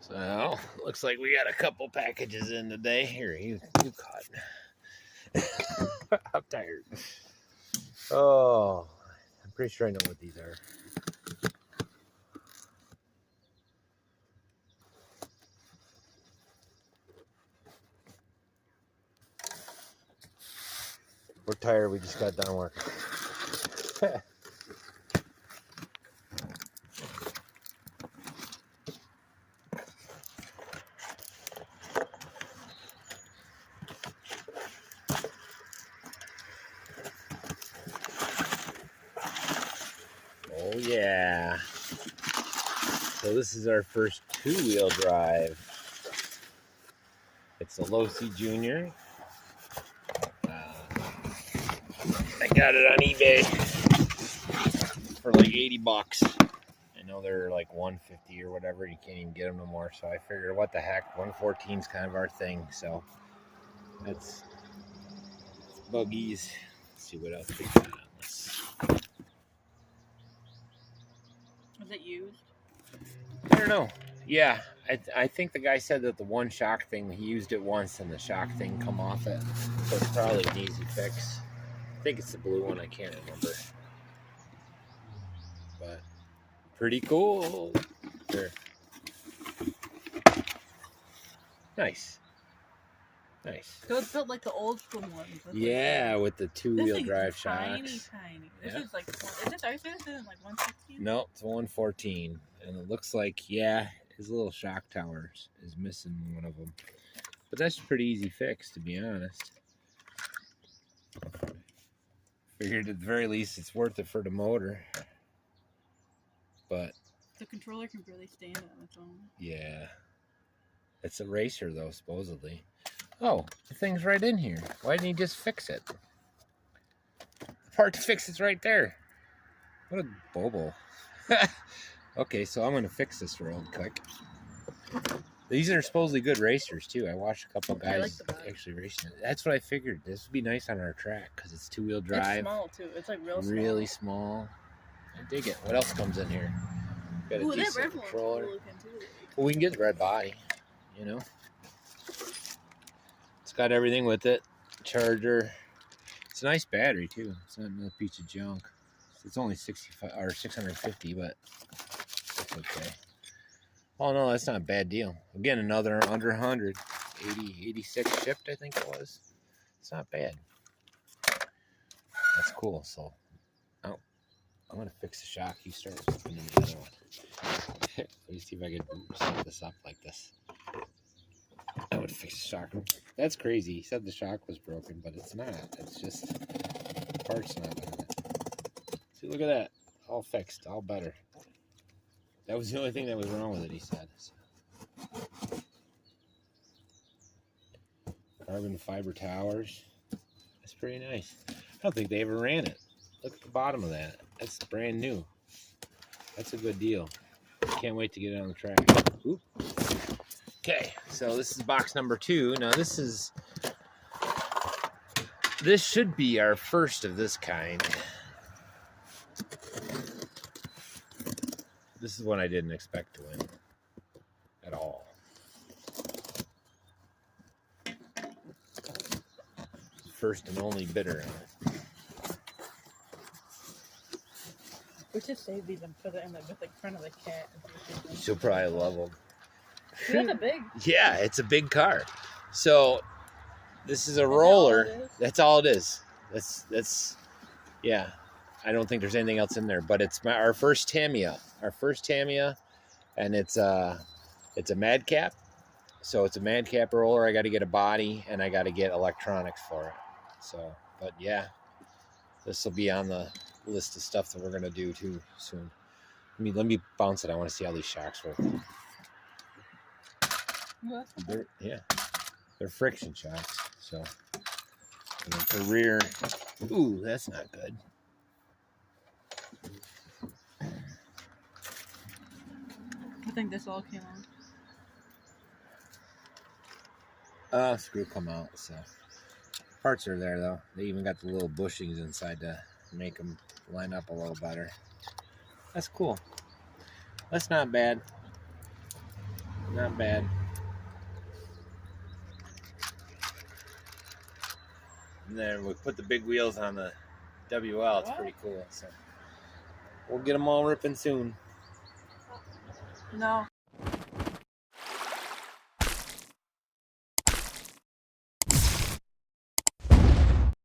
So, looks like we got a couple packages in today. Here, you caught. I'm tired. Oh, I'm pretty sure I know what these are. We're tired. We just got done working. Oh yeah. So this is our first two-wheel drive. It's a Losi Junior. I got it on eBay for like 80 bucks. I know they're like 150 or whatever. You can't even get them no more. So I figured, what the heck, 114 is kind of our thing. So that's buggies. Let's see what else we got on this. Was it used? I don't know. Yeah, I think the guy said that the one shock thing, he used it once and the shock thing come off it. So it's probably an easy fix. I think it's the blue one. I can't remember. But pretty cool. Sure. Nice. Nice. So it's built like the old school ones. Yeah, with the two-wheel drive shocks. Tiny. This is like, is this like 116? No, it's 114. And it looks like, yeah, his little shock tower is missing one of them. But that's a pretty easy fix, to be honest. Figured at the very least it's worth it for the motor. But the controller can barely stand on its own. Yeah. It's a racer, though, supposedly. Oh, the thing's right in here. Why didn't he just fix it? The part to fix it's right there. What a bobo. Okay, so I'm going to fix this real quick. These are supposedly good racers, too. I watched a couple guys actually racing it. That's what I figured. This would be nice on our track because it's two-wheel drive. It's small, too. It's like real small. Really small. I dig it. What else comes in here? Got a decent controller. Well, we can get the red body, you know. It's got everything with it. Charger. It's a nice battery, too. It's not a piece of junk. It's only 65 or 650, but it's okay. Oh no, that's not a bad deal. Again, another under 100. 86 shipped, I think it was. It's not bad. That's cool. So, I'm gonna fix the shock. You start opening the other one. Let me see if I can set this up like this. I would fix the shock. That's crazy. He said the shock was broken, but it's not. It's just the part's not on it. See, look at that. All fixed. All better. That was the only thing that was wrong with it, he said. Carbon fiber towers. That's pretty nice. I don't think they ever ran it. Look at the bottom of that. That's brand new. That's a good deal. Can't wait to get it on the track. Oop. Okay, so this is box number 2. Now this should be our first of this kind. This is one I didn't expect to win at all. First and only bidder on it. We should save these and put it in with the front of the cat. She'll probably love them. That's a big. Yeah, it's a big car. So this is a roller. That's all it is. That's yeah. I don't think there's anything else in there, but it's our first Tamiya. Our first Tamiya, and it's a madcap. So it's a madcap roller. I got to get a body, and I got to get electronics for it. So, but yeah, this will be on the list of stuff that we're gonna do too soon. Let me bounce it. I want to see how these shocks work. They're friction shocks. So the rear. Ooh, that's not good. I think this all came out. Screw come out. So parts are there though. They even got the little bushings inside to make them line up a little better. That's cool. That's not bad. Not bad. And then we put the big wheels on the WL. It's pretty cool. So we'll get them all ripping soon. No.